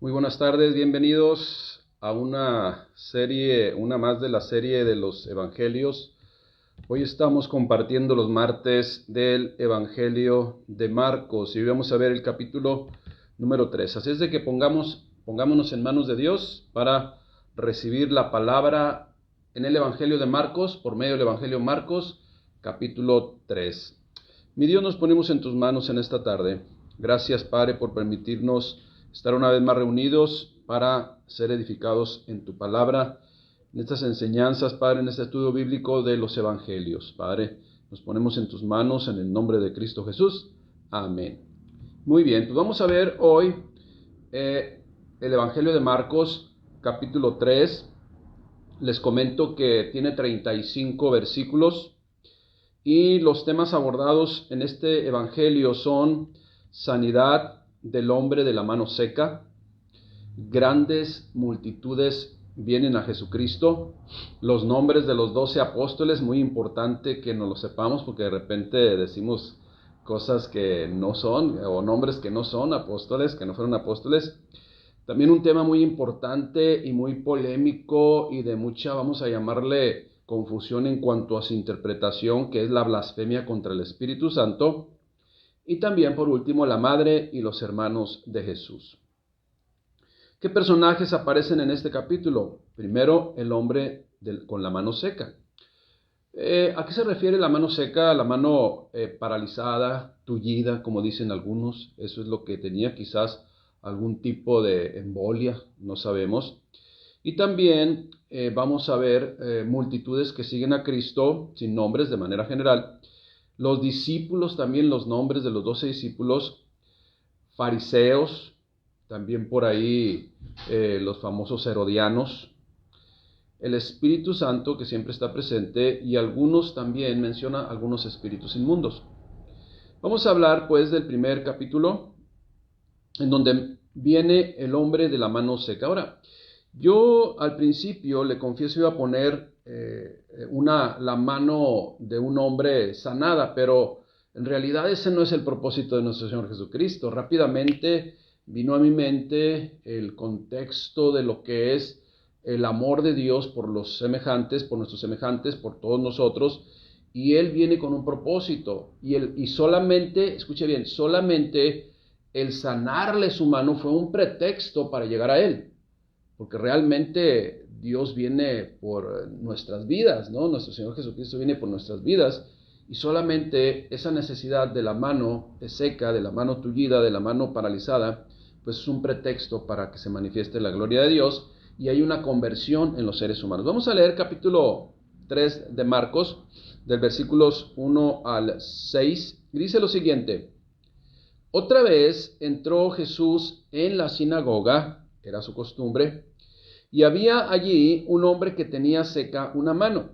Muy buenas tardes, bienvenidos a una más de la serie de los Evangelios. Hoy estamos compartiendo los martes del Evangelio de Marcos y hoy vamos a ver el capítulo número 3. Así es de que pongámonos en manos de Dios para recibir la palabra en el Evangelio de Marcos, por medio del Evangelio de Marcos, capítulo 3. Mi Dios, nos ponemos en tus manos en esta tarde. Gracias, Padre, por permitirnos estar una vez más reunidos para ser edificados en tu palabra, en estas enseñanzas, Padre, en este estudio bíblico de los evangelios. Padre, nos ponemos en tus manos en el nombre de Cristo Jesús. Amén. Muy bien, pues vamos a ver hoy el Evangelio de Marcos, capítulo 3. Les comento que tiene 35 versículos y los temas abordados en este Evangelio son sanidad del hombre de la mano seca, grandes multitudes vienen a Jesucristo, los nombres de los 12 apóstoles, muy importante que nos lo sepamos porque de repente decimos cosas que no son, o nombres que no son apóstoles, que no fueron apóstoles. También un tema muy importante y muy polémico y de mucha, vamos a llamarle, confusión en cuanto a su interpretación, que es la blasfemia contra el Espíritu Santo. Y también, por último, la madre y los hermanos de Jesús. ¿Qué personajes aparecen en este capítulo? Primero, el hombre con la mano seca. ¿A qué se refiere la mano seca? La mano paralizada, tullida, como dicen algunos. Eso es lo que tenía, quizás algún tipo de embolia, no sabemos. Y también vamos a ver multitudes que siguen a Cristo, sin nombres de manera general. Los discípulos, también los nombres de los 12 discípulos, fariseos, también por ahí los famosos herodianos, el Espíritu Santo que siempre está presente y algunos también menciona algunos espíritus inmundos. Vamos a hablar pues del primer capítulo en donde viene el hombre de la mano seca. Ahora, yo al principio, le confieso, iba a poner la mano de un hombre sanada, pero en realidad ese no es el propósito de nuestro Señor Jesucristo. Rápidamente vino a mi mente el contexto de lo que es el amor de Dios por los semejantes, por nuestros semejantes, por todos nosotros, y Él viene con un propósito, y solamente, escuche bien, solamente el sanarle su mano fue un pretexto para llegar a Él. Porque realmente Dios viene por nuestras vidas, ¿no? Nuestro Señor Jesucristo viene por nuestras vidas y solamente esa necesidad de la mano seca, de la mano tullida, de la mano paralizada, pues es un pretexto para que se manifieste la gloria de Dios y hay una conversión en los seres humanos. Vamos a leer capítulo 3 de Marcos, del versículos 1 al 6, y dice lo siguiente: Otra vez entró Jesús en la sinagoga, era su costumbre, y había allí un hombre que tenía seca una mano,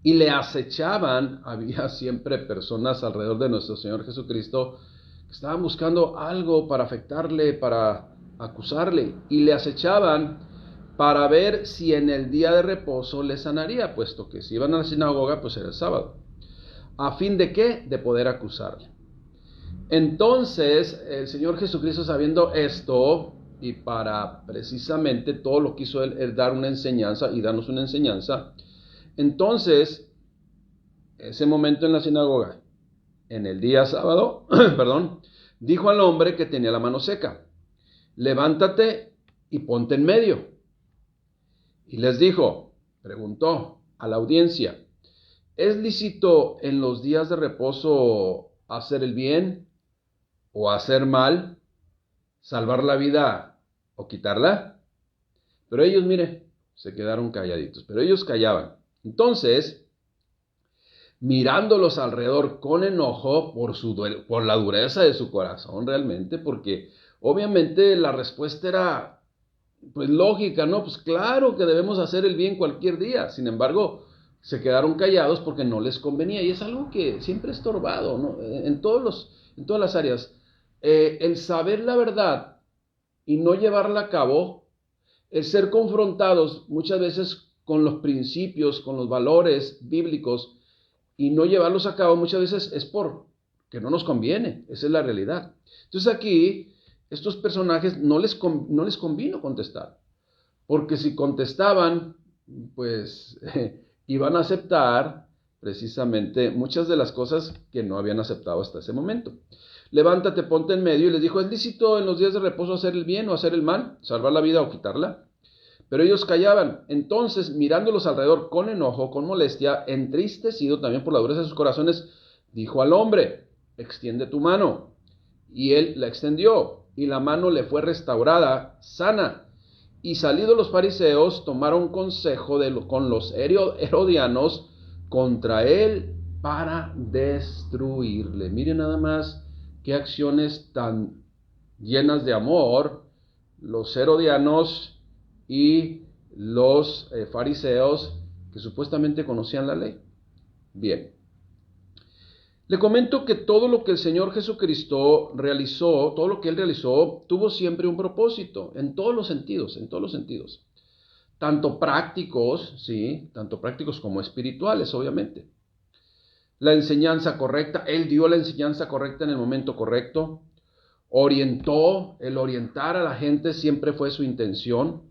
y le acechaban. Había siempre personas alrededor de nuestro Señor Jesucristo que estaban buscando algo para afectarle, para acusarle, y le acechaban para ver si en el día de reposo le sanaría, puesto que si iban a la sinagoga, pues era el sábado. ¿A fin de qué? De poder acusarle. Entonces, el Señor Jesucristo, sabiendo esto, y para precisamente todo lo que hizo él dar una enseñanza y darnos una enseñanza, entonces, ese momento en la sinagoga, en el día sábado, perdón, dijo al hombre que tenía la mano seca: levántate y ponte en medio. Y les dijo, preguntó a la audiencia: ¿es lícito en los días de reposo hacer el bien o hacer mal, salvar la vida o quitarla? Pero ellos, mire, se quedaron calladitos, pero ellos callaban. Entonces, mirándolos alrededor con enojo por la dureza de su corazón realmente, porque obviamente la respuesta era pues lógica, ¿no? Pues claro que debemos hacer el bien cualquier día. Sin embargo, se quedaron callados porque no les convenía, y es algo que siempre ha estorbado, ¿no? En todas las áreas. El saber la verdad y no llevarla a cabo, el ser confrontados muchas veces con los principios, con los valores bíblicos, y no llevarlos a cabo muchas veces es porque no nos conviene. Esa es la realidad. Entonces aquí estos personajes no les convino contestar, porque si contestaban, pues iban a aceptar precisamente muchas de las cosas que no habían aceptado hasta ese momento. Levántate, ponte en medio, y les dijo: ¿es lícito en los días de reposo hacer el bien o hacer el mal, salvar la vida o quitarla? Pero ellos callaban. Entonces, mirándolos alrededor con enojo, con molestia, entristecido también por la dureza de sus corazones, dijo al hombre: extiende tu mano. Y él la extendió, y la mano le fue restaurada, sana. Y salidos los fariseos, tomaron consejo con los herodianos contra él para destruirle. Miren nada más qué acciones tan llenas de amor los herodianos y los fariseos, que supuestamente conocían la ley. Bien. Le comento que todo lo que el Señor Jesucristo realizó, todo lo que Él realizó, tuvo siempre un propósito, en todos los sentidos, tanto prácticos, sí, tanto prácticos como espirituales, obviamente. La enseñanza correcta, Él dio la enseñanza correcta en el momento correcto, el orientar a la gente siempre fue su intención.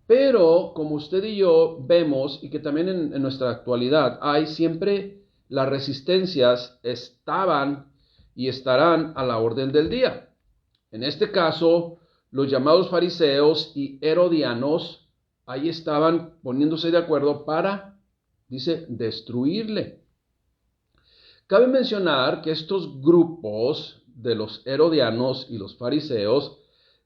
Pero, como usted y yo vemos, y que también en nuestra actualidad hay, siempre las resistencias estaban y estarán a la orden del día. En este caso, los llamados fariseos y herodianos, ahí estaban poniéndose de acuerdo para, dice, destruirle. Cabe mencionar que estos grupos de los herodianos y los fariseos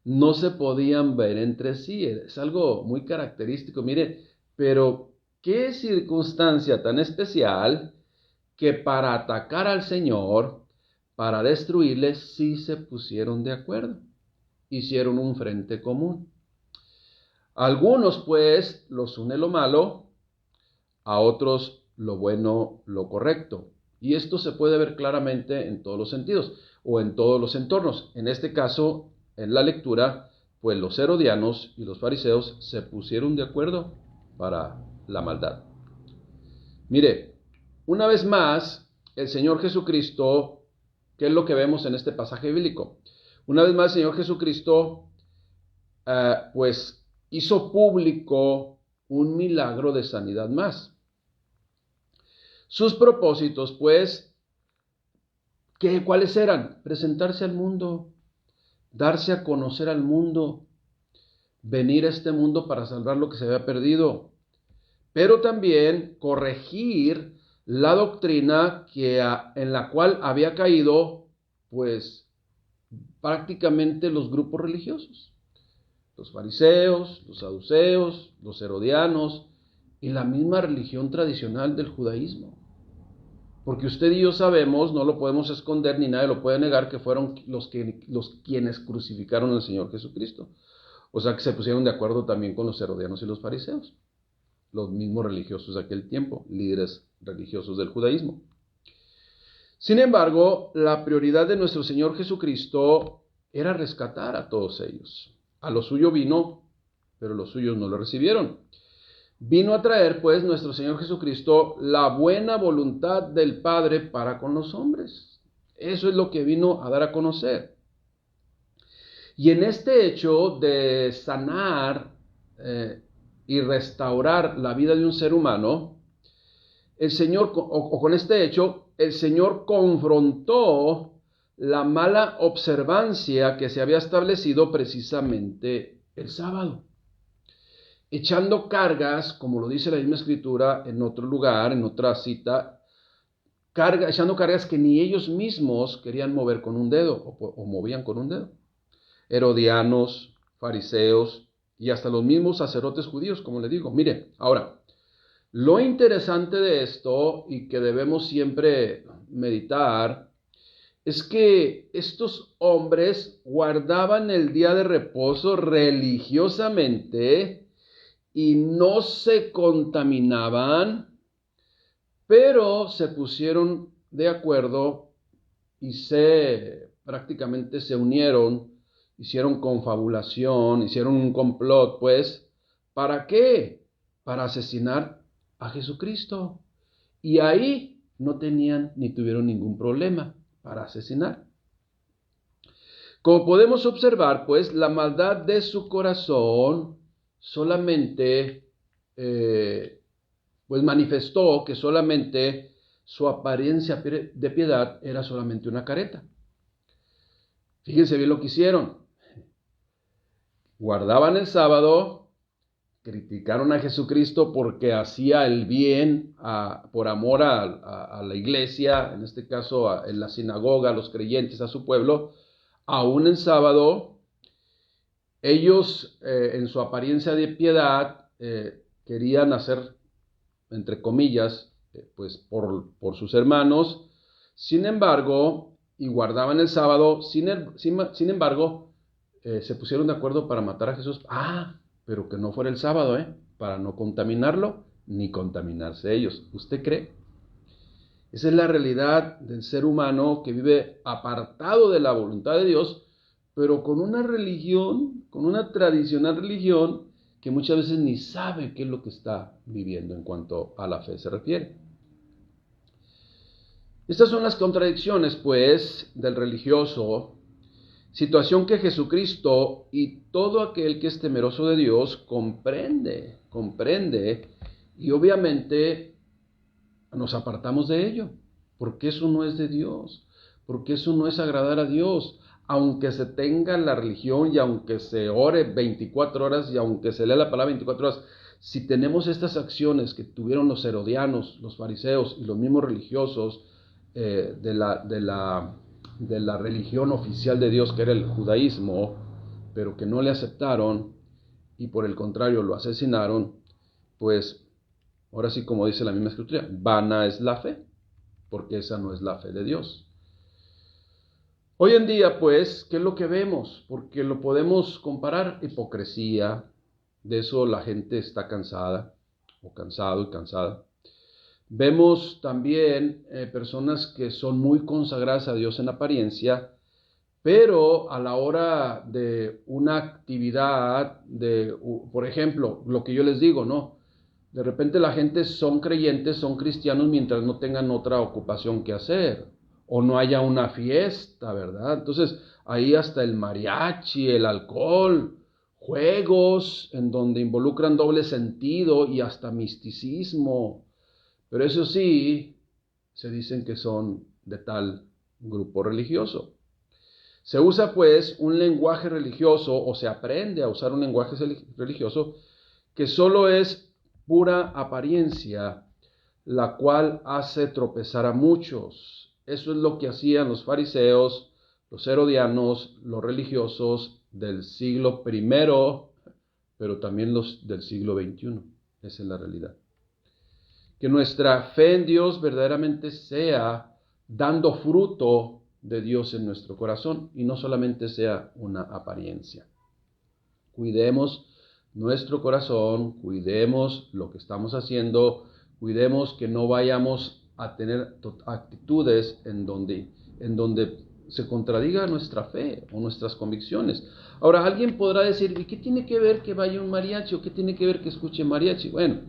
no se podían ver entre sí. Es algo muy característico. Mire, pero qué circunstancia tan especial que para atacar al Señor, para destruirle, sí se pusieron de acuerdo. Hicieron un frente común. Algunos, pues, los une lo malo, a otros lo bueno, lo correcto. Y esto se puede ver claramente en todos los sentidos o en todos los entornos. En este caso, en la lectura, pues los herodianos y los fariseos se pusieron de acuerdo para la maldad. Mire, una vez más, el Señor Jesucristo, ¿qué es lo que vemos en este pasaje bíblico? Una vez más, el Señor Jesucristo, pues hizo público un milagro de sanidad más. Sus propósitos, pues, ¿cuáles eran? Presentarse al mundo, darse a conocer al mundo, venir a este mundo para salvar lo que se había perdido, pero también corregir la doctrina en la cual había caído, pues, prácticamente los grupos religiosos, los fariseos, los saduceos, los herodianos y la misma religión tradicional del judaísmo. Porque usted y yo sabemos, no lo podemos esconder ni nadie lo puede negar, que fueron los quienes crucificaron al Señor Jesucristo. O sea que se pusieron de acuerdo también con los herodianos y los fariseos, los mismos religiosos de aquel tiempo, líderes religiosos del judaísmo. Sin embargo, la prioridad de nuestro Señor Jesucristo era rescatar a todos ellos. A lo suyo vino, pero los suyos no lo recibieron. Vino a traer, pues, nuestro Señor Jesucristo la buena voluntad del Padre para con los hombres. Eso es lo que vino a dar a conocer. Y en este hecho de sanar y restaurar la vida de un ser humano, el Señor, con este hecho, el Señor confrontó la mala observancia que se había establecido precisamente el sábado, echando cargas, como lo dice la misma Escritura en otro lugar, en otra cita, echando cargas que ni ellos mismos querían mover con un dedo o movían con un dedo. Herodianos, fariseos y hasta los mismos sacerdotes judíos, como le digo. Mire, ahora, lo interesante de esto y que debemos siempre meditar es que estos hombres guardaban el día de reposo religiosamente y no se contaminaban, pero se pusieron de acuerdo y prácticamente se unieron, hicieron confabulación, hicieron un complot, pues, ¿para qué? Para asesinar a Jesucristo. Y ahí no tenían ni tuvieron ningún problema para asesinar. Como podemos observar, pues, la maldad de su corazón solamente, pues manifestó que solamente su apariencia de piedad era solamente una careta. Fíjense bien lo que hicieron. Guardaban el sábado, criticaron a Jesucristo porque hacía el bien por amor a la iglesia, en este caso en la sinagoga, a los creyentes, a su pueblo. Aún en sábado, ellos en su apariencia de piedad querían hacer, entre comillas, pues por sus hermanos. Sin embargo, y guardaban el sábado, sin embargo, se pusieron de acuerdo para matar a Jesús. Pero que no fuera el sábado, para no contaminarlo ni contaminarse ellos. ¿Usted cree? Esa es la realidad del ser humano que vive apartado de la voluntad de Dios, pero con una religión, con una tradicional religión, que muchas veces ni sabe qué es lo que está viviendo en cuanto a la fe se refiere. Estas son las contradicciones, pues, del religioso, situación que Jesucristo y todo aquel que es temeroso de Dios comprende, y obviamente nos apartamos de ello, porque eso no es de Dios, porque eso no es agradar a Dios. Aunque se tenga la religión y aunque se ore 24 horas y aunque se lea la palabra 24 horas, si tenemos estas acciones que tuvieron los herodianos, los fariseos y los mismos religiosos de la religión oficial de Dios, que era el judaísmo, pero que no le aceptaron y por el contrario lo asesinaron, pues ahora sí, como dice la misma escritura, vana es la fe, porque esa no es la fe de Dios. Hoy en día, pues, ¿qué es lo que vemos? Porque lo podemos comparar, hipocresía, de eso la gente está cansada, o cansado y cansada. Vemos también personas que son muy consagradas a Dios en apariencia, pero a la hora de una actividad, por ejemplo, lo que yo les digo, ¿no? De repente la gente son creyentes, son cristianos mientras no tengan otra ocupación que hacer, o no haya una fiesta, ¿verdad? Entonces, ahí hasta el mariachi, el alcohol, juegos en donde involucran doble sentido y hasta misticismo. Pero eso sí, se dicen que son de tal grupo religioso. Se usa pues un lenguaje religioso, o se aprende a usar un lenguaje religioso, que solo es pura apariencia, la cual hace tropezar a muchos. Eso es lo que hacían los fariseos, los herodianos, los religiosos del siglo I, pero también los del siglo XXI. Esa es la realidad. Que nuestra fe en Dios verdaderamente sea dando fruto de Dios en nuestro corazón y no solamente sea una apariencia. Cuidemos nuestro corazón, cuidemos lo que estamos haciendo, cuidemos que no vayamos a tener actitudes en donde se contradiga nuestra fe o nuestras convicciones. Ahora, alguien podrá decir, ¿y qué tiene que ver que vaya un mariachi o qué tiene que ver que escuche mariachi? Bueno,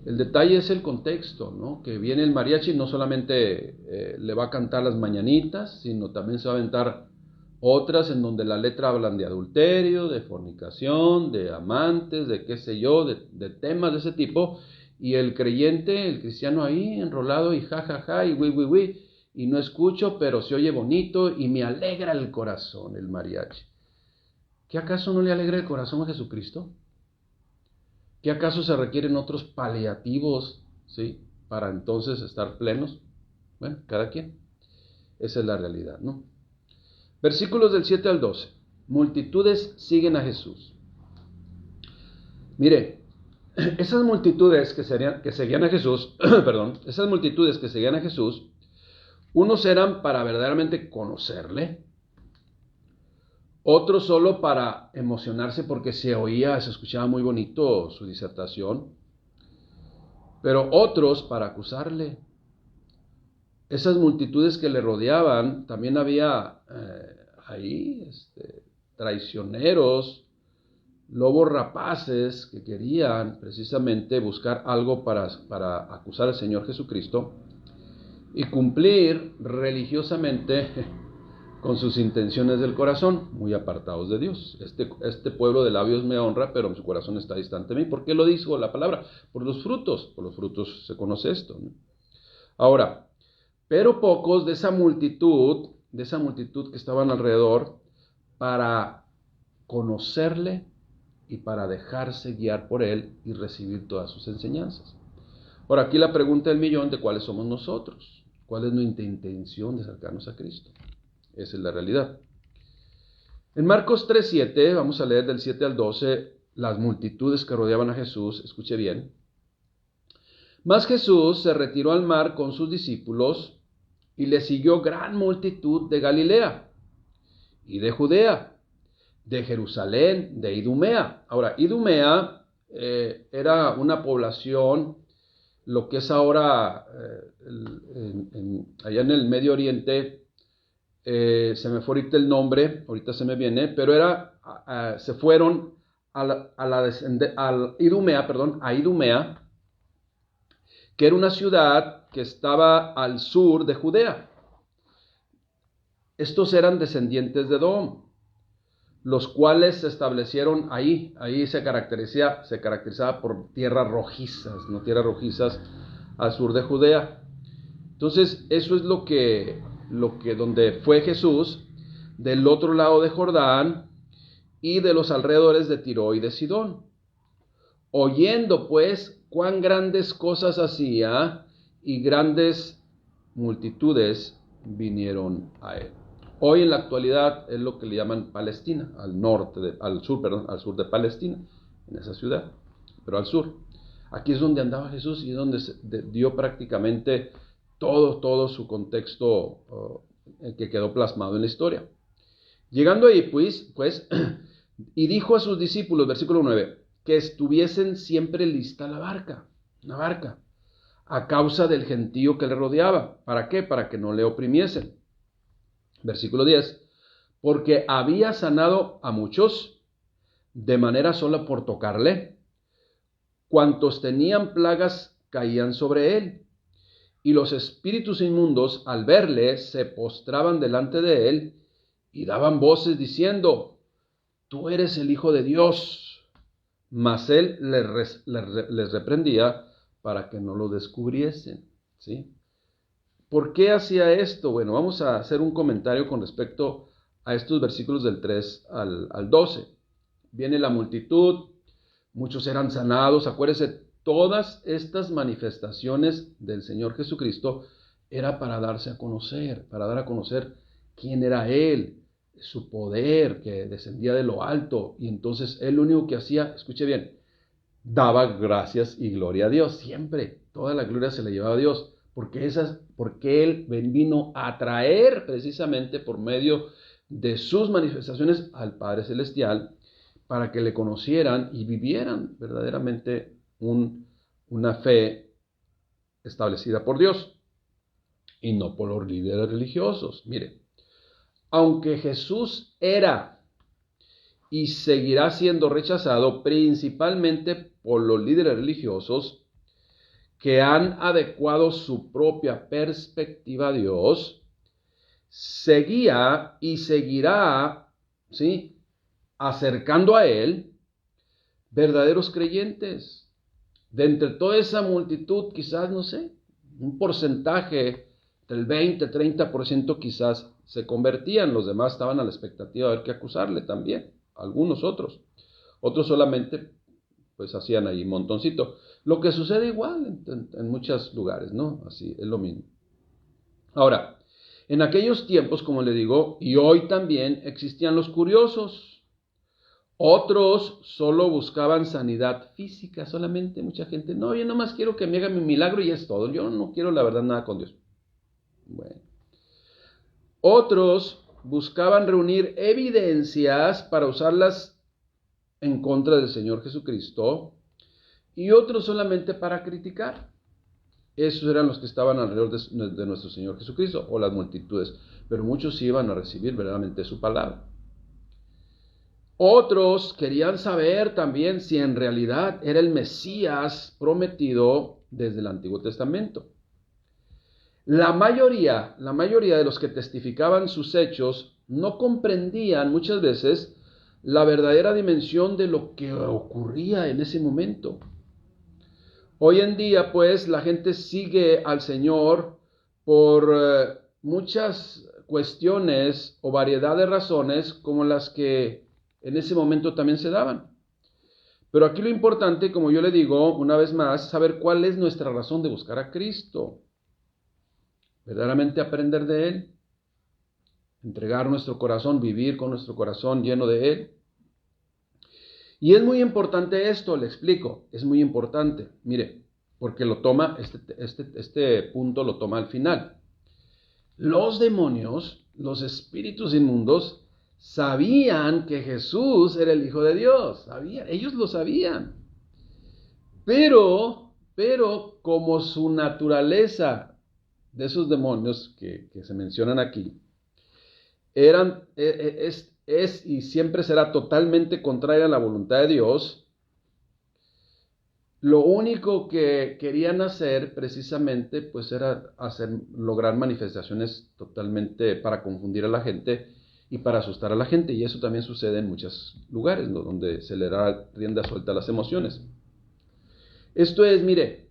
el detalle es el contexto, ¿no? Que viene el mariachi, no solamente le va a cantar las mañanitas, sino también se va a aventar otras en donde la letra hablan de adulterio, de fornicación, de amantes, de qué sé yo, de temas de ese tipo, y el creyente, el cristiano ahí enrolado y jajaja y wi, y no escucho, pero se oye bonito y me alegra el corazón el mariachi. ¿Qué acaso no le alegra el corazón a Jesucristo? ¿Qué acaso se requieren otros paliativos, ¿sí?, para entonces estar plenos? Bueno, cada quien. Esa es la realidad, ¿no? Versículos del 7 al 12. Multitudes siguen a Jesús. Mire, esas multitudes que seguían a Jesús, esas multitudes que seguían a Jesús, unos eran para verdaderamente conocerle, otros solo para emocionarse porque se escuchaba muy bonito su disertación, pero otros para acusarle. Esas multitudes que le rodeaban, también había ahí traicioneros, lobos rapaces que querían precisamente buscar algo para acusar al Señor Jesucristo y cumplir religiosamente con sus intenciones del corazón, muy apartados de Dios. Este pueblo de labios me honra, pero su corazón está distante de mí. ¿Por qué lo dijo la palabra? Por los frutos se conoce esto, ¿no? Ahora, pero pocos de esa multitud que estaban alrededor, para conocerle y para dejarse guiar por él y recibir todas sus enseñanzas. Ahora, aquí la pregunta del millón de cuáles somos nosotros. ¿Cuál es nuestra intención de acercarnos a Cristo? Esa es la realidad. En Marcos 3:7, vamos a leer del 7 al 12, las multitudes que rodeaban a Jesús. Escuche bien. Mas Jesús se retiró al mar con sus discípulos y le siguió gran multitud de Galilea y de Judea, de Jerusalén, de Idumea. Ahora, Idumea era una población, lo que es ahora allá en el Medio Oriente. Se me fue ahorita el nombre, ahorita se me viene, pero se fueron a Idumea, que era una ciudad que estaba al sur de Judea. Estos eran descendientes de Edom, los cuales se establecieron ahí. Ahí se caracterizaba por tierras rojizas, no tierras rojizas al sur de Judea. Entonces, eso es lo que donde fue Jesús, del otro lado de Jordán y de los alrededores de Tiro y de Sidón. Oyendo pues cuán grandes cosas hacía, y grandes multitudes vinieron a él. Hoy en la actualidad es lo que le llaman Palestina, al sur de Palestina, en esa ciudad, pero al sur. Aquí es donde andaba Jesús y es donde dio prácticamente todo su contexto que quedó plasmado en la historia. Llegando ahí, pues, y dijo a sus discípulos, versículo 9, que estuviesen siempre lista una barca, a causa del gentío que le rodeaba. ¿Para qué? Para que no le oprimiesen. Versículo 10, porque había sanado a muchos, de manera sola por tocarle. Cuantos tenían plagas caían sobre él, y los espíritus inmundos, al verle, se postraban delante de él y daban voces diciendo: tú eres el Hijo de Dios. Mas él les reprendía para que no lo descubriesen. ¿Sí? ¿Por qué hacía esto? Bueno, vamos a hacer un comentario con respecto a estos versículos del 3 al 12. Viene la multitud, muchos eran sanados. Acuérdense, todas estas manifestaciones del Señor Jesucristo era para darse a conocer, para dar a conocer quién era Él, su poder que descendía de lo alto. Y entonces Él lo único que hacía, escuche bien, daba gracias y gloria a Dios. Siempre, toda la gloria se le llevaba a Dios, porque Él vino a traer precisamente por medio de sus manifestaciones al Padre Celestial, para que le conocieran y vivieran verdaderamente una fe establecida por Dios y no por los líderes religiosos. Mire, aunque Jesús era y seguirá siendo rechazado principalmente por los líderes religiosos que han adecuado su propia perspectiva a Dios, seguía y seguirá, ¿sí?, acercando a Él verdaderos creyentes. De entre toda esa multitud, quizás, no sé, un porcentaje del 20-30% quizás se convertían. Los demás estaban a la expectativa de ver qué acusarle también. Algunos otros solamente pues hacían ahí un montoncito. Lo que sucede igual en muchos lugares, ¿no? Así es lo mismo. Ahora, en aquellos tiempos, como le digo, y hoy también existían los curiosos. Otros solo buscaban sanidad física solamente. Mucha gente, no, yo nomás quiero que me haga mi milagro y es todo. Yo no quiero la verdad nada con Dios. Bueno. Otros buscaban reunir evidencias para usarlas en contra del Señor Jesucristo, y otros solamente para criticar. Esos eran los que estaban alrededor de nuestro Señor Jesucristo, o las multitudes, pero muchos iban a recibir verdaderamente su palabra. Otros querían saber también si en realidad era el Mesías prometido desde el Antiguo Testamento. La mayoría de los que testificaban sus hechos no comprendían muchas veces la verdadera dimensión de lo que ocurría en ese momento. Hoy en día, pues, la gente sigue al Señor por muchas cuestiones o variedad de razones como las que en ese momento también se daban. Pero aquí lo importante, como yo le digo una vez más, es saber cuál es nuestra razón de buscar a Cristo. Verdaderamente aprender de Él, entregar nuestro corazón, vivir con nuestro corazón lleno de Él. Y es muy importante esto, le explico, es muy importante, mire, porque lo toma, este punto lo toma al final. Los demonios, los espíritus inmundos, sabían que Jesús era el Hijo de Dios, ellos lo sabían. Pero como su naturaleza de esos demonios que se mencionan aquí, es y siempre será totalmente contraria a la voluntad de Dios, lo único que querían hacer precisamente pues era lograr manifestaciones totalmente para confundir a la gente y para asustar a la gente, y eso también sucede en muchos lugares, ¿no?, donde se le da rienda suelta a las emociones. Esto es, mire,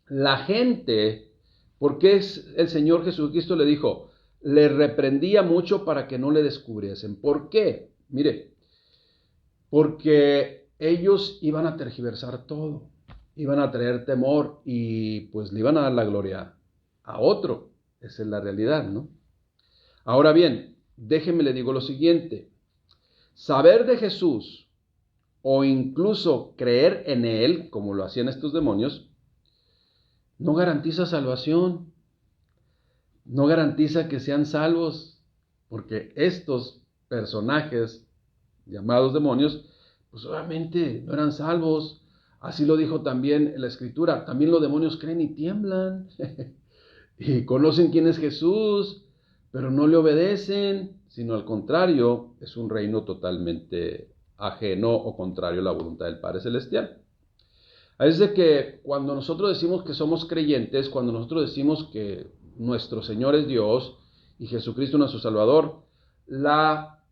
la gente, porque el Señor Jesucristo le dijo, le reprendía mucho para que no le descubriesen. ¿Por qué? Mire, porque ellos iban a tergiversar todo, iban a traer temor y pues le iban a dar la gloria a otro. Esa es la realidad, ¿no? Ahora bien, déjeme le digo lo siguiente. Saber de Jesús o incluso creer en Él, como lo hacían estos demonios, no garantiza salvación. No garantiza que sean salvos, porque estos personajes llamados demonios, pues obviamente no eran salvos. Así lo dijo también la Escritura. También los demonios creen y tiemblan. Y conocen quién es Jesús, pero no le obedecen, sino al contrario, es un reino totalmente ajeno o contrario a la voluntad del Padre Celestial. Así es que cuando nosotros decimos que somos creyentes, cuando nosotros decimos que nuestro Señor es Dios y Jesucristo nuestro Salvador, la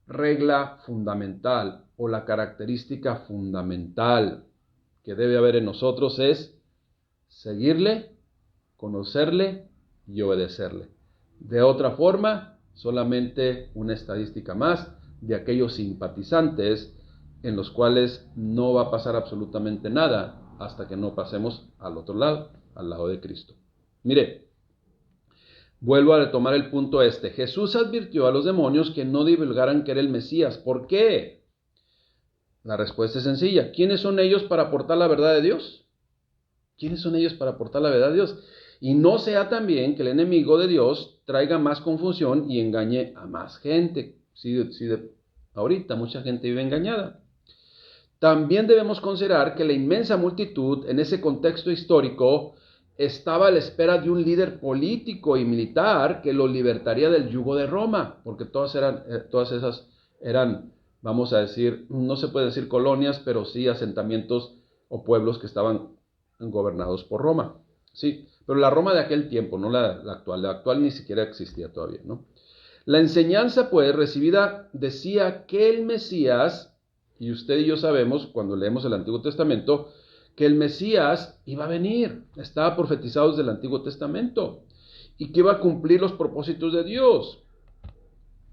regla fundamental o la característica fundamental que debe haber en nosotros es seguirle, conocerle y obedecerle. De otra forma, solamente una estadística más de aquellos simpatizantes en los cuales no va a pasar absolutamente nada hasta que no pasemos al otro lado, al lado de Cristo. Mire, vuelvo a retomar el punto este. Jesús advirtió a los demonios que no divulgaran que era el Mesías. ¿Por qué? La respuesta es sencilla. ¿Quiénes son ellos para aportar la verdad de Dios? ¿Quiénes son ellos para aportar la verdad de Dios? Y no sea también que el enemigo de Dios traiga más confusión y engañe a más gente. Ahorita mucha gente vive engañada. También debemos considerar que la inmensa multitud en ese contexto histórico estaba a la espera de un líder político y militar que lo libertaría del yugo de Roma, porque todas esas eran, vamos a decir, no se puede decir colonias, pero sí asentamientos o pueblos que estaban gobernados por Roma. Sí, pero la Roma de aquel tiempo, no la actual. La actual ni siquiera existía todavía, ¿no? La enseñanza, pues, recibida decía que el Mesías, y usted y yo sabemos, cuando leemos el Antiguo Testamento, que el Mesías iba a venir, estaba profetizado desde el Antiguo Testamento, y que iba a cumplir los propósitos de Dios.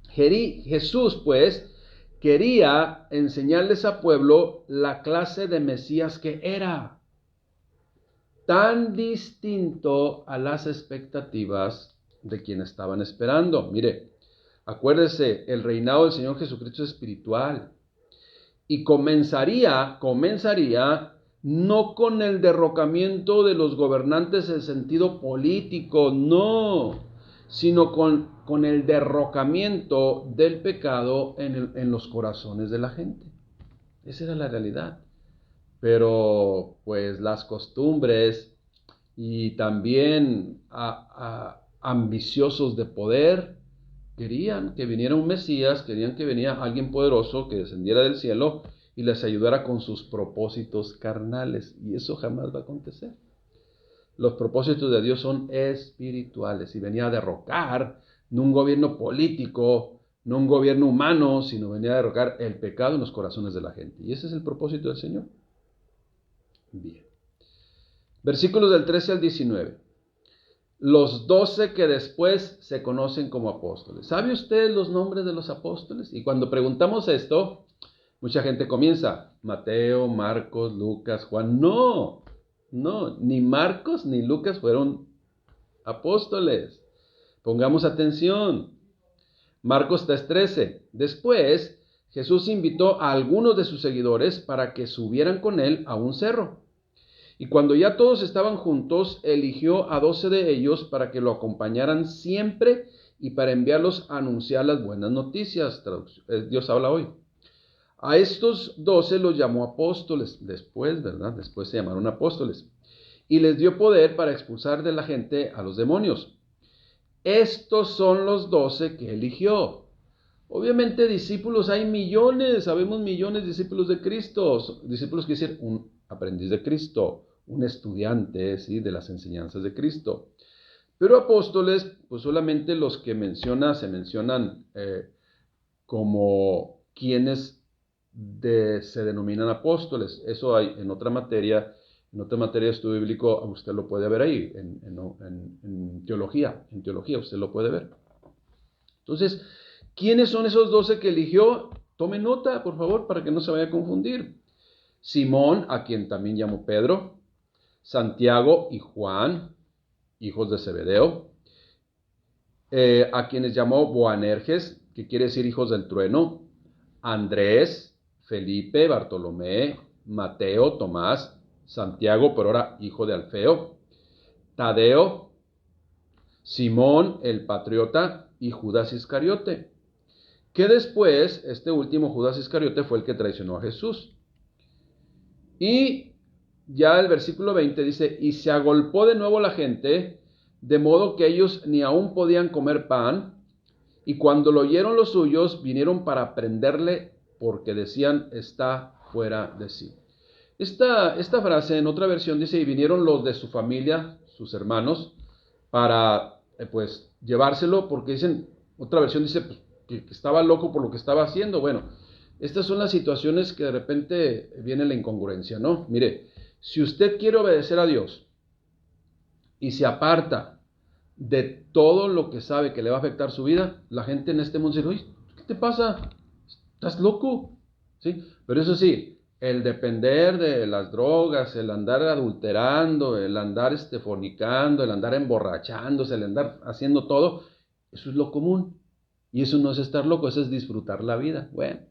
Jesús, pues, quería enseñarles al pueblo la clase de Mesías que era, tan distinto a las expectativas de quienes estaban esperando. Mire, acuérdese, el reinado del Señor Jesucristo es espiritual, y comenzaría no con el derrocamiento de los gobernantes en sentido político, no, sino con el derrocamiento del pecado en los corazones de la gente. Esa era la realidad. Pero pues las costumbres y también ambiciosos de poder querían que viniera un Mesías, querían que viniera alguien poderoso que descendiera del cielo y les ayudara con sus propósitos carnales. Y eso jamás va a acontecer. Los propósitos de Dios son espirituales y venía a derrocar no un gobierno político, no un gobierno humano, sino venía a derrocar el pecado en los corazones de la gente. Y ese es el propósito del Señor. Bien. Versículos del 13 al 19. Los 12 que después se conocen como apóstoles. ¿Sabe usted los nombres de los apóstoles? Y cuando preguntamos esto, mucha gente comienza, Mateo, Marcos, Lucas, Juan. No, ni Marcos ni Lucas fueron apóstoles. Pongamos atención. Marcos 3:13. Después, Jesús invitó a algunos de sus seguidores para que subieran con él a un cerro. Y cuando ya todos estaban juntos, eligió a 12 de ellos para que lo acompañaran siempre y para enviarlos a anunciar las buenas noticias. Dios habla hoy. A estos 12 los llamó apóstoles, después, ¿verdad? Después se llamaron apóstoles. Y les dio poder para expulsar de la gente a los demonios. Estos son los 12 que eligió. Obviamente discípulos hay millones, sabemos millones de discípulos de Cristo. Discípulos quiere decir un aprendiz de Cristo, un estudiante, ¿sí?, de las enseñanzas de Cristo. Pero apóstoles, pues solamente los que se mencionan como quienes se denominan apóstoles. Eso hay en otra materia de estudio bíblico, usted lo puede ver ahí, en teología. En teología usted lo puede ver. Entonces, ¿quiénes son esos 12 que eligió? Tome nota, por favor, para que no se vaya a confundir. Simón, a quien también llamó Pedro, Santiago y Juan, hijos de Zebedeo, a quienes llamó Boanerges, que quiere decir hijos del trueno, Andrés, Felipe, Bartolomé, Mateo, Tomás, Santiago, por ahora hijo de Alfeo, Tadeo, Simón el patriota y Judas Iscariote, que después, este último Judas Iscariote fue el que traicionó a Jesús. Y ya el versículo 20 dice, y se agolpó de nuevo la gente, de modo que ellos ni aún podían comer pan, y cuando lo oyeron los suyos, vinieron para prenderle, porque decían, está fuera de sí. Esta frase en otra versión dice, y vinieron los de su familia, sus hermanos, para pues llevárselo, porque dicen, otra versión dice pues, que estaba loco por lo que estaba haciendo. Bueno, estas son las situaciones que de repente viene la incongruencia, ¿no? Mire, si usted quiere obedecer a Dios y se aparta de todo lo que sabe que le va a afectar su vida, la gente en este mundo dice, oye, ¿qué te pasa? ¿Estás loco? ¿Sí? Pero eso sí, el depender de las drogas, el andar adulterando, el andar fornicando, el andar emborrachándose, el andar haciendo todo, eso es lo común. Y eso no es estar loco, eso es disfrutar la vida. Bueno,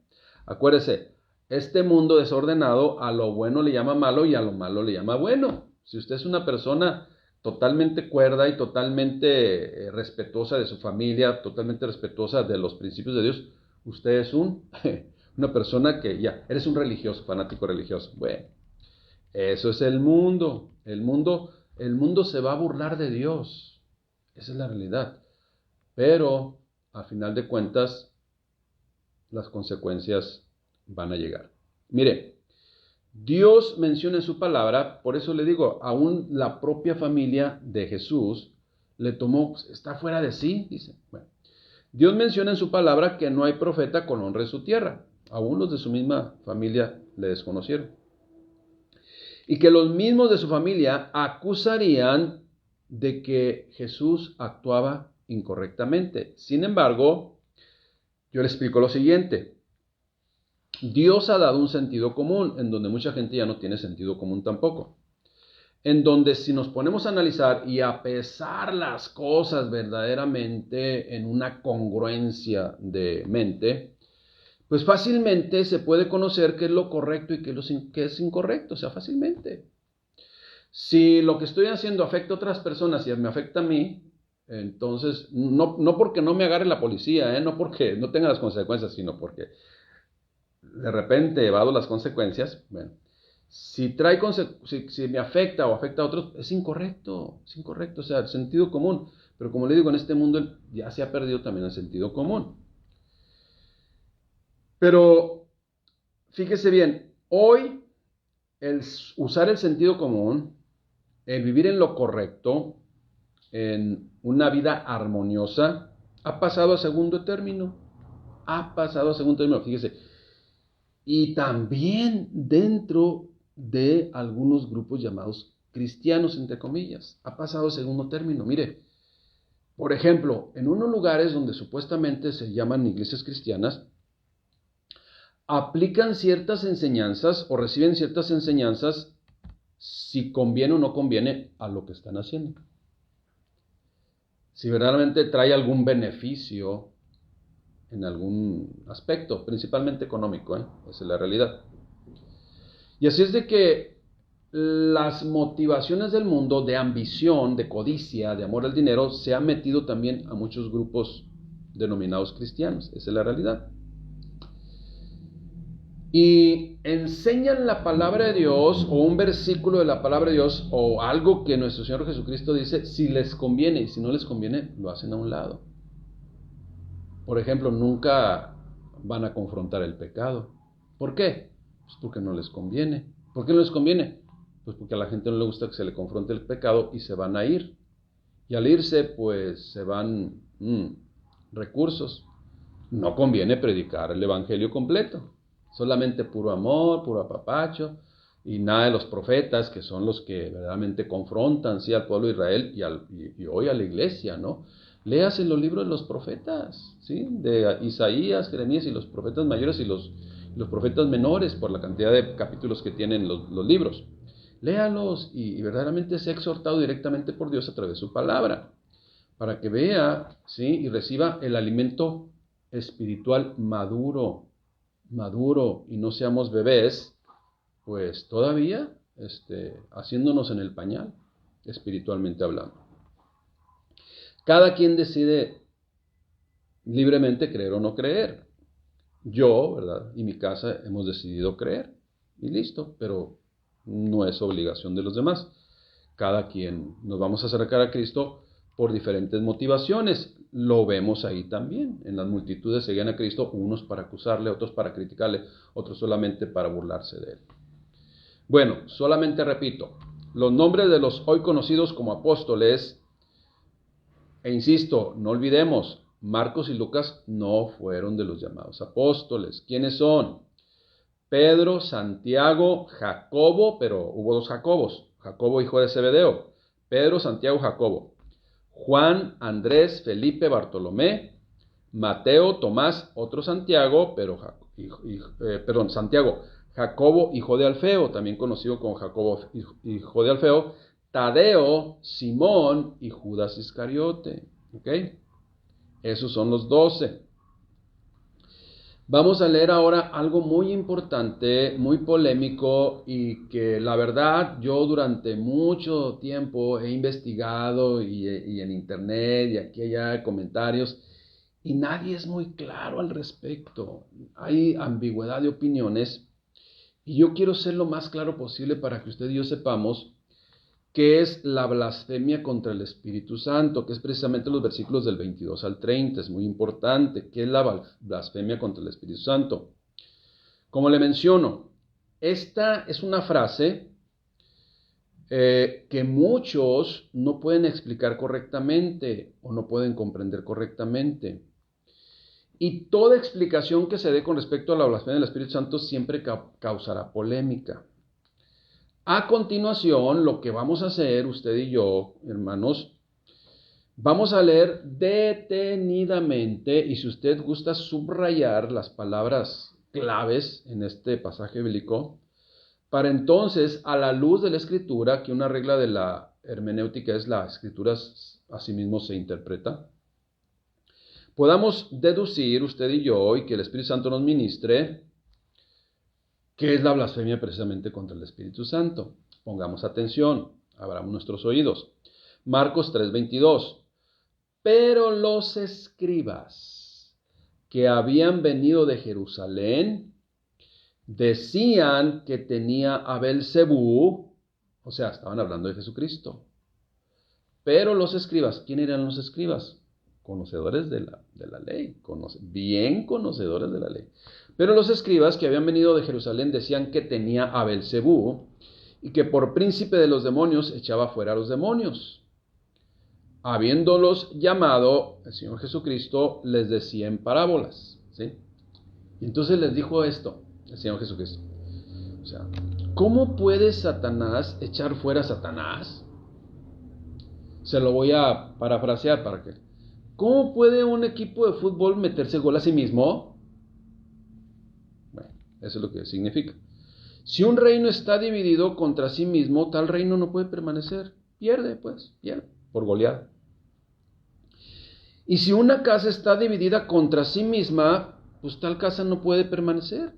acuérdese, este mundo desordenado a lo bueno le llama malo y a lo malo le llama bueno. Si usted es una persona totalmente cuerda y totalmente respetuosa de su familia, totalmente respetuosa de los principios de Dios, usted es una persona que ya, eres un religioso, fanático religioso. Bueno, eso es el mundo. El mundo se va a burlar de Dios. Esa es la realidad. Pero, a final de cuentas, las consecuencias van a llegar. Mire, Dios menciona en su palabra, por eso le digo, aún la propia familia de Jesús le tomó, está fuera de sí, dice. Bueno, Dios menciona en su palabra que no hay profeta con honra en su tierra. Aún los de su misma familia le desconocieron. Y que los mismos de su familia acusarían de que Jesús actuaba incorrectamente. Sin embargo, yo le explico lo siguiente. Dios ha dado un sentido común, en donde mucha gente ya no tiene sentido común tampoco. En donde si nos ponemos a analizar y a pesar las cosas verdaderamente en una congruencia de mente, pues fácilmente se puede conocer qué es lo correcto y qué es incorrecto, o sea, fácilmente. Si lo que estoy haciendo afecta a otras personas y me afecta a mí, entonces, no porque no me agarre la policía, no porque no tenga las consecuencias, sino porque de repente evado las consecuencias, bueno, si me afecta o afecta a otros, es incorrecto, o sea, el sentido común. Pero como le digo, en este mundo ya se ha perdido también el sentido común. Pero fíjese bien, hoy el usar el sentido común el vivir en lo correcto, en una vida armoniosa, ha pasado a segundo término. Ha pasado a segundo término, fíjese. Y también dentro de algunos grupos llamados cristianos, entre comillas, ha pasado a segundo término. Mire, por ejemplo, en unos lugares donde supuestamente se llaman iglesias cristianas, aplican ciertas enseñanzas o reciben ciertas enseñanzas si conviene o no conviene a lo que están haciendo. Si verdaderamente trae algún beneficio en algún aspecto, principalmente económico, esa es la realidad. Y así es de que las motivaciones del mundo de ambición, de codicia, de amor al dinero, se han metido también a muchos grupos denominados cristianos, esa es la realidad. Y enseñan la palabra de Dios o un versículo de la palabra de Dios o algo que nuestro Señor Jesucristo dice si les conviene, y si no les conviene lo hacen a un lado. Por ejemplo, nunca van a confrontar el pecado. ¿Por qué? Pues porque no les conviene. ¿Por qué no les conviene? Pues porque a la gente no le gusta que se le confronte el pecado y se van a ir. Y al irse, pues se van recursos. No conviene predicar el evangelio completo. Solamente puro amor, puro apapacho, y nada de los profetas, que son los que verdaderamente confrontan, sí, al pueblo de Israel y hoy a la iglesia, ¿no? Léase los libros de los profetas, ¿sí? De Isaías, Jeremías y los profetas mayores y los profetas menores, por la cantidad de capítulos que tienen los libros. Léalos y verdaderamente sea exhortado directamente por Dios a través de su palabra, para que vea, ¿sí? Y reciba el alimento espiritual maduro, y no seamos bebés, pues todavía haciéndonos en el pañal, espiritualmente hablando. Cada quien decide libremente creer o no creer. Yo, ¿verdad? Y mi casa hemos decidido creer y listo, pero no es obligación de los demás. Cada quien nos vamos a acercar a Cristo por diferentes motivaciones. Lo vemos ahí también. En las multitudes seguían a Cristo, unos para acusarle, otros para criticarle, otros solamente para burlarse de él. Bueno, solamente repito, los nombres de los hoy conocidos como apóstoles, e insisto, no olvidemos, Marcos y Lucas no fueron de los llamados apóstoles. ¿Quiénes son? Pedro, Santiago, Jacobo, pero hubo dos Jacobos, Jacobo hijo de Zebedeo, Pedro, Santiago, Jacobo. Juan, Andrés, Felipe, Bartolomé, Mateo, Tomás, otro Santiago, Santiago, Jacobo, hijo de Alfeo, también conocido como Jacobo, hijo de Alfeo, Tadeo, Simón y Judas Iscariote. ¿Ok? Esos son los 12. Vamos a leer ahora algo muy importante, muy polémico y que la verdad yo durante mucho tiempo he investigado y en internet y aquí y allá comentarios y nadie es muy claro al respecto. Hay ambigüedad de opiniones y yo quiero ser lo más claro posible para que usted y yo sepamos qué es la blasfemia contra el Espíritu Santo, que es precisamente los versículos del 22 al 30, es muy importante. ¿Qué es la blasfemia contra el Espíritu Santo? Como le menciono, esta es una frase que muchos no pueden explicar correctamente o no pueden comprender correctamente. Y toda explicación que se dé con respecto a la blasfemia del Espíritu Santo siempre causará polémica. A continuación, lo que vamos a hacer, usted y yo, hermanos, vamos a leer detenidamente y si usted gusta subrayar las palabras claves en este pasaje bíblico, para entonces, a la luz de la Escritura, que una regla de la hermenéutica es la Escritura asimismo se interpreta, podamos deducir, usted y yo, y que el Espíritu Santo nos ministre, ¿qué es la blasfemia precisamente contra el Espíritu Santo? Pongamos atención, abramos nuestros oídos. Marcos 3:22. Pero los escribas que habían venido de Jerusalén decían que tenía a Belcebú, o sea, estaban hablando de Jesucristo. Pero los escribas, ¿quién eran los escribas? Conocedores de la ley, bien conocedores de la ley. Pero los escribas que habían venido de Jerusalén decían que tenía a Belcebú y que por príncipe de los demonios echaba fuera a los demonios. Habiéndolos llamado, el Señor Jesucristo les decía en parábolas, ¿sí? Y entonces les dijo esto, el Señor Jesucristo. O sea, ¿cómo puede Satanás echar fuera a Satanás? Se lo voy a parafrasear para que... ¿Cómo puede un equipo de fútbol meterse gol a sí mismo? Bueno, eso es lo que significa. Si un reino está dividido contra sí mismo, tal reino no puede permanecer. Pierde, por goleada. Y si una casa está dividida contra sí misma, pues tal casa no puede permanecer.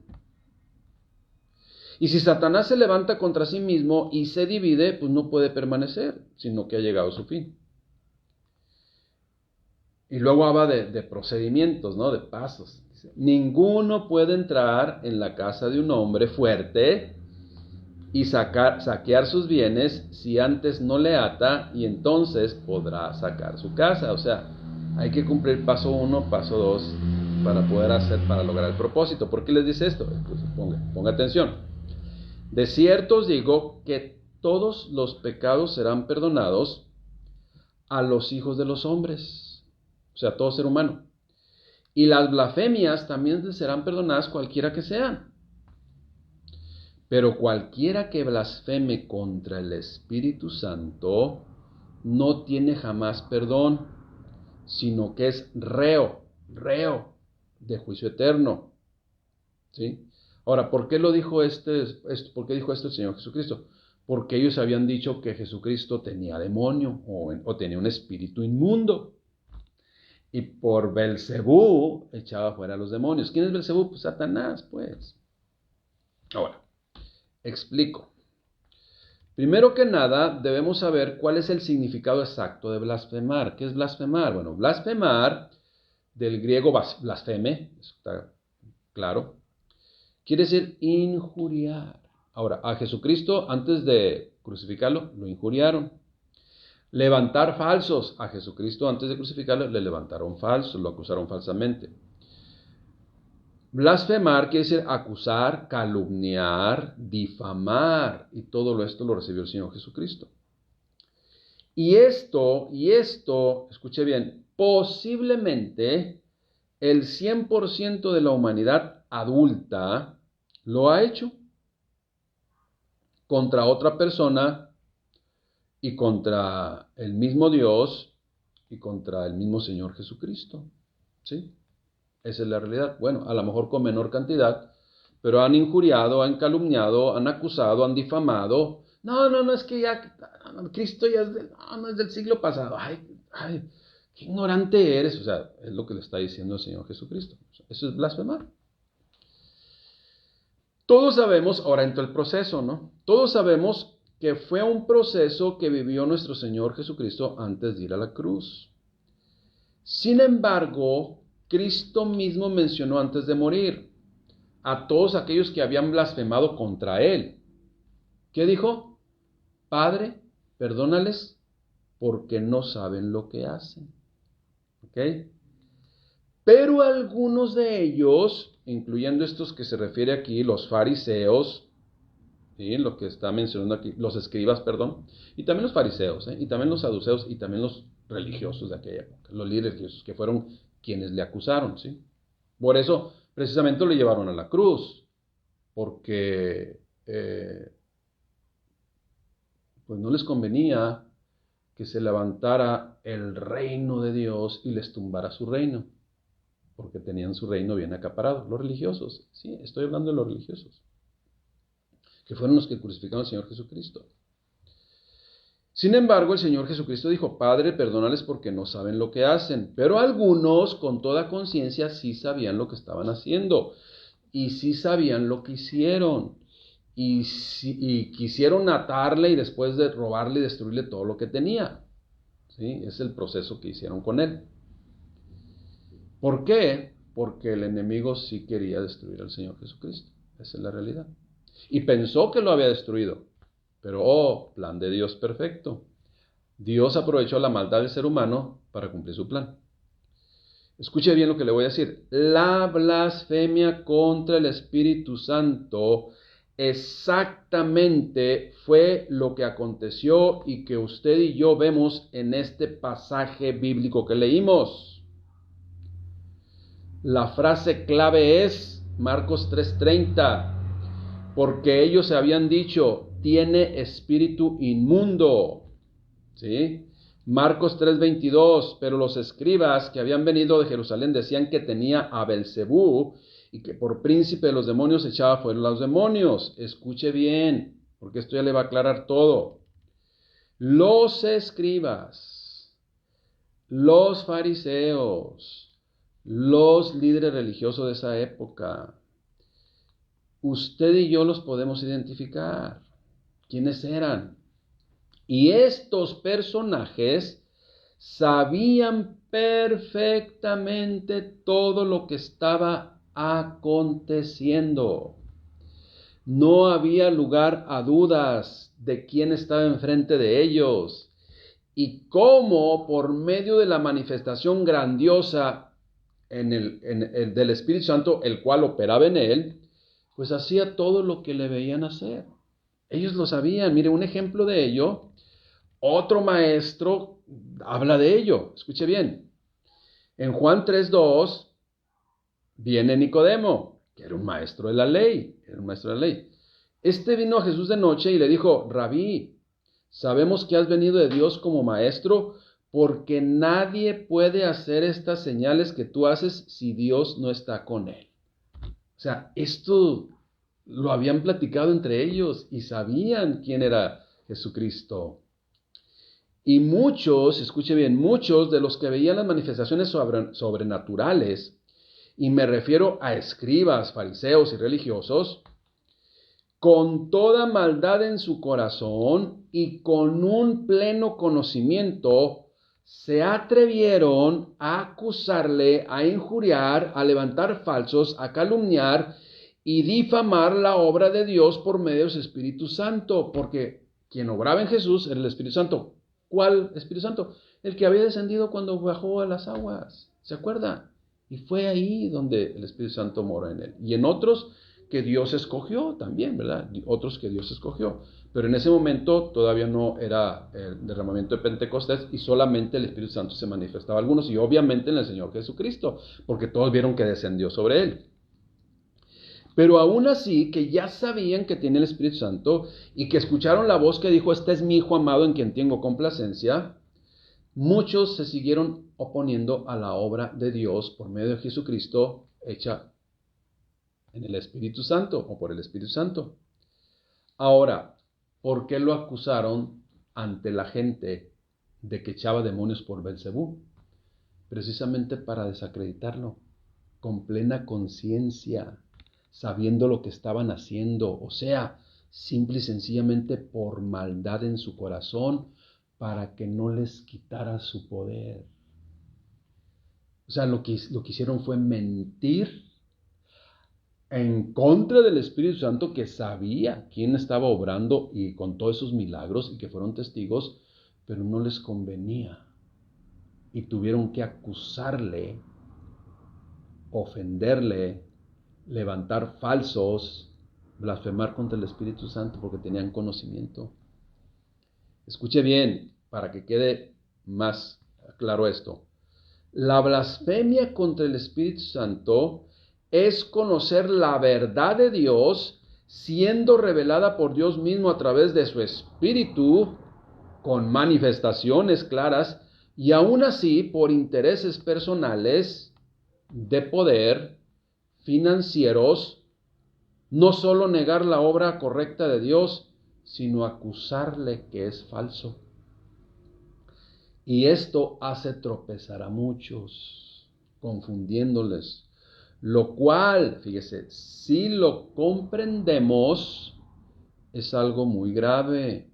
Y si Satanás se levanta contra sí mismo y se divide, pues no puede permanecer, sino que ha llegado a su fin. Y luego habla de procedimientos, ¿no? De pasos. Ninguno puede entrar en la casa de un hombre fuerte y saquear sus bienes si antes no le ata, y entonces podrá sacar su casa. O sea, hay que cumplir paso 1, paso 2 para lograr el propósito. ¿Por qué les dice esto? Pues ponga atención. De cierto os digo que todos los pecados serán perdonados a los hijos de los hombres, o sea, todo ser humano. Y las blasfemias también serán perdonadas cualquiera que sean. Pero cualquiera que blasfeme contra el Espíritu Santo no tiene jamás perdón, sino que es reo de juicio eterno. ¿Sí? Ahora, ¿por qué dijo esto el Señor Jesucristo? Porque ellos habían dicho que Jesucristo tenía demonio o tenía un espíritu inmundo. Y por Belcebú echaba fuera a los demonios. ¿Quién es Belcebú? Pues Satanás, pues. Ahora, explico. Primero que nada, debemos saber cuál es el significado exacto de blasfemar. ¿Qué es blasfemar? Bueno, blasfemar, del griego blasfeme, eso está claro, quiere decir injuriar. Ahora, a Jesucristo, antes de crucificarlo, lo injuriaron. Levantar falsos. A Jesucristo, antes de crucificarlo, le levantaron falsos, lo acusaron falsamente. Blasfemar quiere decir acusar, calumniar, difamar, y todo esto lo recibió el Señor Jesucristo. Y esto, escuche bien, posiblemente el 100% de la humanidad adulta lo ha hecho contra otra persona y contra el mismo Dios y contra el mismo Señor Jesucristo. ¿Sí? Esa es la realidad. Bueno, a lo mejor con menor cantidad, pero han injuriado, han calumniado, han acusado, han difamado. No, es que ya Cristo ya es del siglo pasado. Ay, qué ignorante eres. O sea, es lo que le está diciendo el Señor Jesucristo. Eso es blasfemar. Todos sabemos, ahora entra el proceso, ¿no? Todos sabemos que fue un proceso que vivió nuestro Señor Jesucristo antes de ir a la cruz. Sin embargo, Cristo mismo mencionó antes de morir a todos aquellos que habían blasfemado contra Él. ¿Qué dijo? Padre, perdónales porque no saben lo que hacen. ¿Ok? Pero algunos de ellos, incluyendo estos que se refiere aquí, los fariseos, ¿sí? Lo que está mencionando aquí, los escribas, perdón, y también los fariseos, y también los saduceos, y también los religiosos de aquella época, los líderes religiosos, que fueron quienes le acusaron, ¿sí? Por eso, precisamente, lo llevaron a la cruz, porque pues no les convenía que se levantara el reino de Dios y les tumbara su reino, porque tenían su reino bien acaparado. Los religiosos, sí, estoy hablando de los religiosos, que fueron los que crucificaron al Señor Jesucristo. Sin embargo, el Señor Jesucristo dijo, Padre, perdónales porque no saben lo que hacen. Pero algunos, con toda conciencia, sí sabían lo que estaban haciendo. Y sí sabían lo que hicieron. Y quisieron atarle y después de robarle y destruirle todo lo que tenía. ¿Sí? Es el proceso que hicieron con él. ¿Por qué? Porque el enemigo sí quería destruir al Señor Jesucristo. Esa es la realidad. Y pensó que lo había destruido. Pero, plan de Dios perfecto. Dios aprovechó la maldad del ser humano para cumplir su plan. Escuche bien lo que le voy a decir. La blasfemia contra el Espíritu Santo exactamente fue lo que aconteció y que usted y yo vemos en este pasaje bíblico que leímos. La frase clave es Marcos 3:30, porque ellos se habían dicho, tiene espíritu inmundo. ¿Sí? Marcos 3:22, pero los escribas que habían venido de Jerusalén decían que tenía a Belcebú y que por príncipe de los demonios echaba fuera los demonios. Escuche bien, porque esto ya le va a aclarar todo. Los escribas, los fariseos, los líderes religiosos de esa época, usted y yo los podemos identificar. ¿Quiénes eran? Y estos personajes sabían perfectamente todo lo que estaba aconteciendo. No había lugar a dudas de quién estaba enfrente de ellos y cómo por medio de la manifestación grandiosa del Espíritu Santo, el cual operaba en él, pues hacía todo lo que le veían hacer. Ellos lo sabían. Mire, un ejemplo de ello. Otro maestro habla de ello. Escuche bien. En Juan 3:2 viene Nicodemo, que era un maestro de la ley. Este vino a Jesús de noche y le dijo, Rabí, sabemos que has venido de Dios como maestro, porque nadie puede hacer estas señales que tú haces si Dios no está con él. O sea, esto lo habían platicado entre ellos y sabían quién era Jesucristo. Y muchos, escuche bien, muchos de los que veían las manifestaciones sobrenaturales, y me refiero a escribas, fariseos y religiosos, con toda maldad en su corazón y con un pleno conocimiento, se atrevieron a acusarle, a injuriar, a levantar falsos, a calumniar y difamar la obra de Dios por medio de su Espíritu Santo, porque quien obraba en Jesús era el Espíritu Santo. ¿Cuál Espíritu Santo? El que había descendido cuando bajó a las aguas, ¿se acuerda? Y fue ahí donde el Espíritu Santo moró en él. Y en otros que Dios escogió también, ¿verdad? Otros que Dios escogió. Pero en ese momento todavía no era el derramamiento de Pentecostés y solamente el Espíritu Santo se manifestaba a algunos y obviamente en el Señor Jesucristo, porque todos vieron que descendió sobre él. Pero aún así, que ya sabían que tiene el Espíritu Santo y que escucharon la voz que dijo, este es mi Hijo amado en quien tengo complacencia, muchos se siguieron oponiendo a la obra de Dios por medio de Jesucristo hecha en el Espíritu Santo o por el Espíritu Santo. Ahora, ¿por qué lo acusaron ante la gente de que echaba demonios por Belcebú? Precisamente para desacreditarlo, con plena conciencia, sabiendo lo que estaban haciendo, o sea, simple y sencillamente por maldad en su corazón, para que no les quitara su poder. O sea, lo que hicieron fue mentir en contra del Espíritu Santo, que sabía quién estaba obrando y con todos esos milagros y que fueron testigos, pero no les convenía. Y tuvieron que acusarle, ofenderle, levantar falsos, blasfemar contra el Espíritu Santo porque tenían conocimiento. Escuche bien, para que quede más claro esto. La blasfemia contra el Espíritu Santo es conocer la verdad de Dios siendo revelada por Dios mismo a través de su Espíritu con manifestaciones claras y aún así por intereses personales de poder, financieros, no solo negar la obra correcta de Dios, sino acusarle que es falso. Y esto hace tropezar a muchos, confundiéndoles. Lo cual, fíjese, si lo comprendemos, es algo muy grave.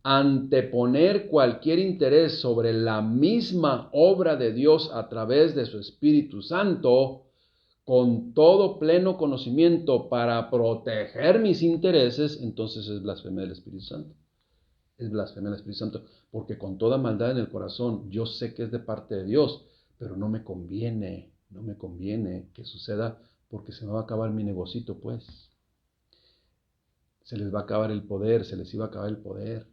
Anteponer cualquier interés sobre la misma obra de Dios a través de su Espíritu Santo, con todo pleno conocimiento para proteger mis intereses, entonces es blasfemia del Espíritu Santo. Es blasfemia del Espíritu Santo, porque con toda maldad en el corazón, yo sé que es de parte de Dios, pero no me conviene que suceda porque se me va a acabar mi negocito, pues. se les va a acabar el poder, se les iba a acabar el poder.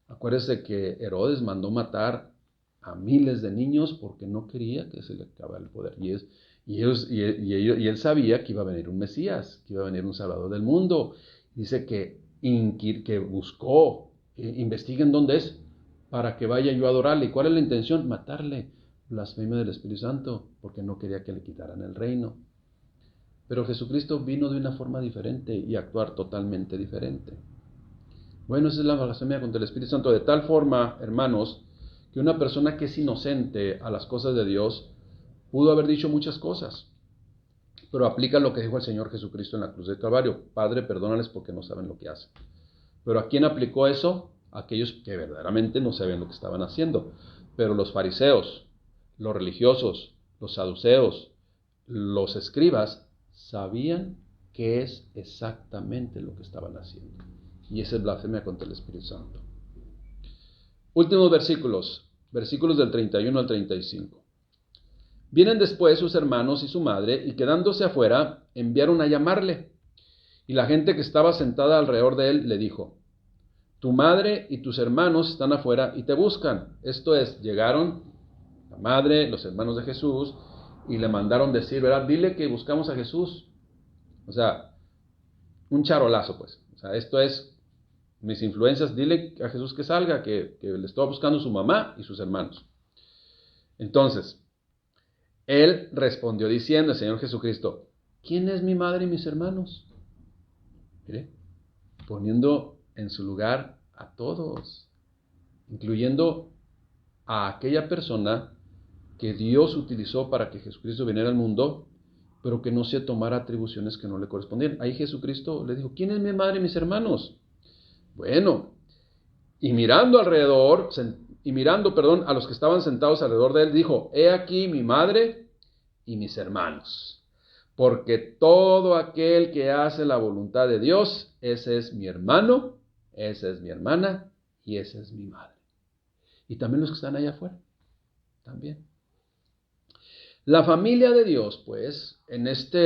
Acuérdense que Herodes mandó matar a miles de niños porque no quería que se le acabara el poder. Y él sabía que iba a venir un Mesías, que iba a venir un Salvador del mundo. Dice que buscó, investiguen dónde es, para que vaya yo a adorarle. ¿Y cuál es la intención? Matarle. Blasfemia del Espíritu Santo, porque no quería que le quitaran el reino. Pero Jesucristo vino de una forma diferente y a actuar totalmente diferente. Bueno, esa es la blasfemia contra el Espíritu Santo, de tal forma, hermanos, que una persona que es inocente a las cosas de Dios pudo haber dicho muchas cosas, pero aplica lo que dijo el Señor Jesucristo en la cruz del Calvario: Padre, perdónales porque no saben lo que hacen. Pero ¿a quién aplicó eso? A aquellos que verdaderamente no sabían lo que estaban haciendo. Pero los fariseos, los religiosos, los saduceos, los escribas, sabían qué es exactamente lo que estaban haciendo. Y esa es blasfemia contra el Espíritu Santo. Últimos versículos del 31 al 35. Vienen después sus hermanos y su madre, y quedándose afuera, enviaron a llamarle. Y la gente que estaba sentada alrededor de él le dijo: tu madre y tus hermanos están afuera y te buscan. Esto es, llegaron la madre, los hermanos de Jesús, y le mandaron decir, ¿verdad? Dile que buscamos a Jesús. O sea, un charolazo, pues. O sea, esto es, mis influencias, dile a Jesús que salga, que le está buscando su mamá y sus hermanos. Entonces, él respondió diciendo, el Señor Jesucristo: ¿quién es mi madre y mis hermanos? Mire, poniendo en su lugar a todos, incluyendo a aquella persona que Dios utilizó para que Jesucristo viniera al mundo, pero que no se tomara atribuciones que no le correspondían. Ahí Jesucristo le dijo: ¿quién es mi madre y mis hermanos? Bueno, y mirando alrededor, a los que estaban sentados alrededor de él, dijo: he aquí mi madre y mis hermanos. Porque todo aquel que hace la voluntad de Dios, ese es mi hermano, esa es mi hermana y esa es mi madre. Y también los que están allá afuera, también. La familia de Dios, pues, en esta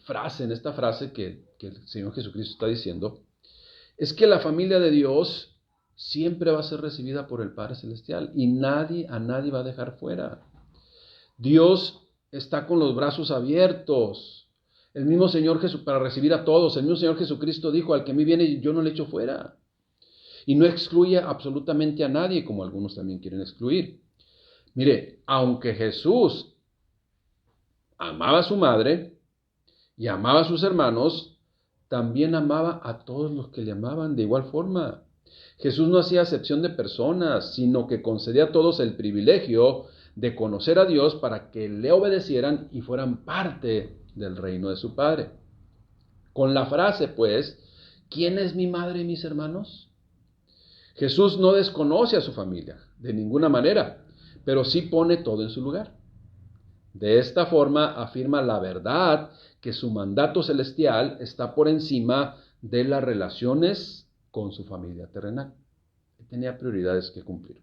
frase que el Señor Jesucristo está diciendo, es que la familia de Dios siempre va a ser recibida por el Padre Celestial y a nadie va a dejar fuera. Dios está con los brazos abiertos. El mismo Señor Jesús, para recibir a todos, el mismo Señor Jesucristo dijo: al que a mí viene, yo no le echo fuera. Y no excluye absolutamente a nadie, como algunos también quieren excluir. Mire, aunque Jesús amaba a su madre y amaba a sus hermanos, también amaba a todos los que le amaban de igual forma. Jesús no hacía acepción de personas, sino que concedía a todos el privilegio de conocer a Dios para que le obedecieran y fueran parte del reino de su Padre. Con la frase, pues, ¿quién es mi madre y mis hermanos? Jesús no desconoce a su familia, de ninguna manera, pero sí pone todo en su lugar. De esta forma afirma la verdad que su mandato celestial está por encima de las relaciones con su familia terrenal. Tenía prioridades que cumplir.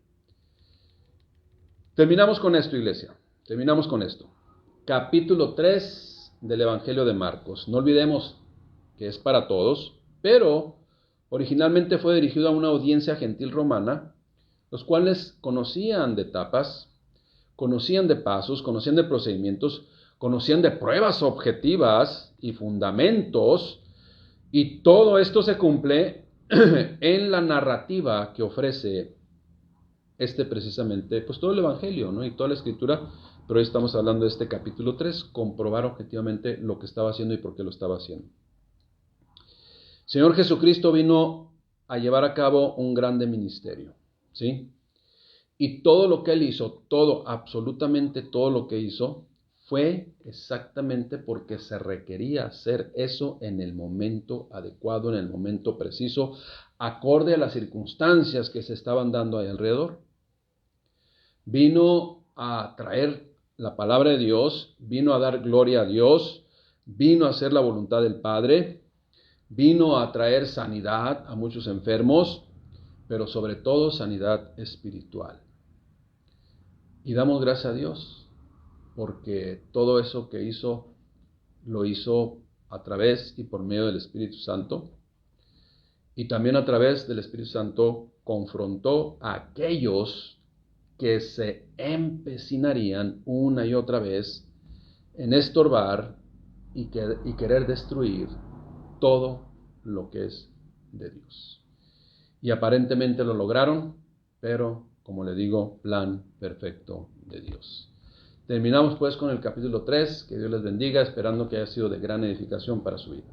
Terminamos con esto, iglesia. Terminamos con esto. Capítulo 3 del Evangelio de Marcos. No olvidemos que es para todos, pero originalmente fue dirigido a una audiencia gentil romana, los cuales conocían de etapas, conocían de pasos, conocían de procedimientos, conocían de pruebas objetivas y fundamentos, y todo esto se cumple en la narrativa que ofrece precisamente, pues todo el Evangelio, ¿no? Y toda la Escritura, pero hoy estamos hablando de este capítulo 3, comprobar objetivamente lo que estaba haciendo y por qué lo estaba haciendo. Señor Jesucristo vino a llevar a cabo un grande ministerio, ¿sí? Y todo lo que Él hizo, absolutamente todo lo que hizo, fue exactamente porque se requería hacer eso en el momento adecuado, en el momento preciso, acorde a las circunstancias que se estaban dando ahí alrededor. Vino a traer la palabra de Dios, vino a dar gloria a Dios, vino a hacer la voluntad del Padre, vino a traer sanidad a muchos enfermos, pero sobre todo sanidad espiritual. Y damos gracias a Dios, porque todo eso que hizo, lo hizo a través y por medio del Espíritu Santo. Y también a través del Espíritu Santo confrontó a aquellos que se empecinarían una y otra vez en estorbar y querer destruir todo lo que es de Dios. Y aparentemente lo lograron, pero, como le digo, plan perfecto de Dios. Terminamos pues con el capítulo 3. Que Dios les bendiga, esperando que haya sido de gran edificación para su vida.